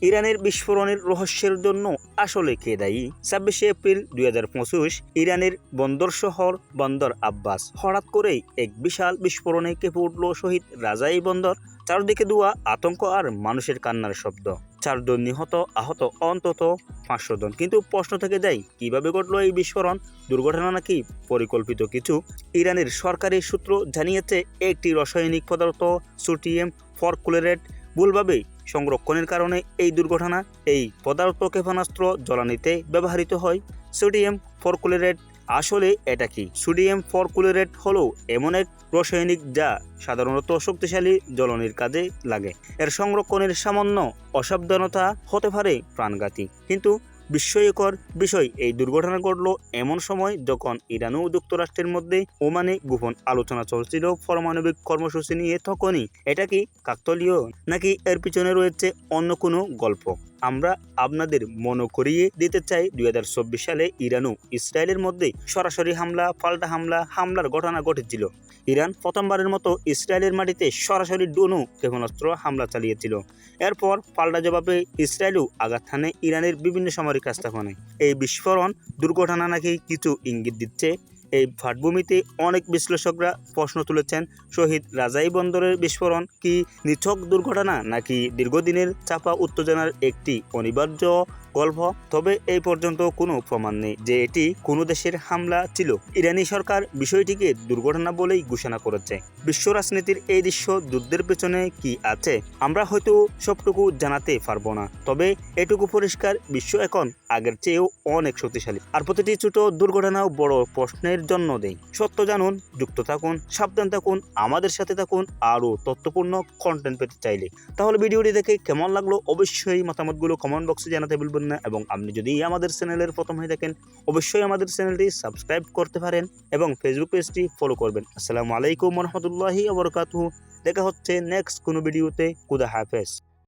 ইরানের বিস্ফোরণের রহস্যের জন্য আসলে কে দায়ী? 26শে এপ্রিল 2025 ইরানের বন্দর শহর বন্দর আব্বাস হঠাৎ করেই এক বিশাল বিস্ফোরণে কেঁপে উঠল শহীদ রাজাই বন্দর। চারদিকে ধোঁয়া, আতঙ্ক আর মানুষের কান্নার শব্দ। 4 জন নিহত, আহত অন্তত 500 জন। কিন্তু প্রশ্ন থেকে যায়, কিভাবে ঘটল এই বিস্ফোরণ? দুর্ঘটনা নাকি পরিকল্পিত কিছু? ইরানের সরকারি সূত্র জানিয়েছে, একটি রাসায়নিক পদার্থ সোডিয়াম পারক্লোরেট ভুলভাবে সংরক্ষণের কারণে এই দুর্ঘটনা। এই পদার্থ ক্ষেপণাস্ত্র জ্বালানিতে ব্যবহৃত হয়। সোডিয়াম পারক্লোরেট আসলে এটা কি? সোডিয়াম পারক্লোরেট হলো এমন এক রাসায়নিক যা সাধারণত শক্তিশালী জ্বালানির কাজে লাগে। এর সংরক্ষণের সামান্য অসাবধানতা হতে পারে প্রাণঘাতী। কিন্তু বিস্ময়কর বিষয়, এই দুর্ঘটনা ঘটল এমন সময় যখন ইরান ও যুক্তরাষ্ট্রের মধ্যে ওমানে গোপন আলোচনা চলছিল পারমাণবিক কর্মসূচি নিয়ে। তখনই এটা কি কাকতালীয়, নাকি এর পিছনে রয়েছে অন্য কোনো গল্প? আমরা আপনাদের মনে করিয়ে দিতে চাই, 2024 সালে ইরান ও ইসরায়েলের মধ্যে সরাসরি হামলা, পাল্টা হামলার ঘটনা ঘটেছিল। ইরান প্রথমবারের মতো ইসরায়েলের মাটিতে সরাসরি ড্রোন ও ক্ষেপণাস্ত্র হামলা চালিয়েছিল। এরপর পাল্টা জবাবে ইসরায়েলও আঘাত হানে ইরানের বিভিন্ন সামরিক স্থাপনায়। এই বিস্ফোরণ দুর্ঘটনা নাকি কিছু ইঙ্গিত দিচ্ছে? এই পাটভূমিতে অনেক বিশ্লেষকরা প্রশ্ন তুলেছেন, শহীদ রাজাই বন্দরের বিস্ফোরণ কি নিছক দুর্ঘটনা, নাকি দীর্ঘদিনের চাপা উত্তেজনার একটি অনিবার্য গল্প? তবে এই পর্যন্ত কোনো প্রমাণ নেই যে এটি কোনো দেশের হামলা ছিল। ইরানি সরকার বিষয়টিকে দুর্ঘটনা বলেই ঘোষণা করেছে। বিশ্ব রাজনীতির এই দৃশ্য যুদ্ধের পেছনে কি আছে আমরা হয়তো সবটুকু জানাতে পারবো না, তবে এটুকু পরিষ্কার, বিশ্ব এখন আগের চেয়েও অনেক শক্তিশালী। আর প্রতিটি ছোট দুর্ঘটনাও বড় প্রশ্নের জন্ম দেয়। সত্য জানুন, যুক্ত থাকুন, সাবধান থাকুন, আমাদের সাথে থাকুন। আরও তথ্যপূর্ণ কন্টেন্ট পেতে চাইলে তাহলে ভিডিওটি দেখে কেমন লাগলো অবশ্যই মতামতগুলো কমেন্ট বক্সে জানাতে ভুলবেন না। এবং আপনি যদি আমাদের চ্যানেলের প্রথম হয়ে থাকেন, অবশ্যই আমাদের চ্যানেলটি সাবস্ক্রাইব করতে পারেন এবং ফেসবুক পেজটি ফলো করবেন। আসসালামু আলাইকুম ওয়া রাহমাতুল্লাহি ওয়া বারাকাতুহু। দেখা হচ্ছে নেক্সট কোনো ভিডিওতে। খুদা হাফেজ।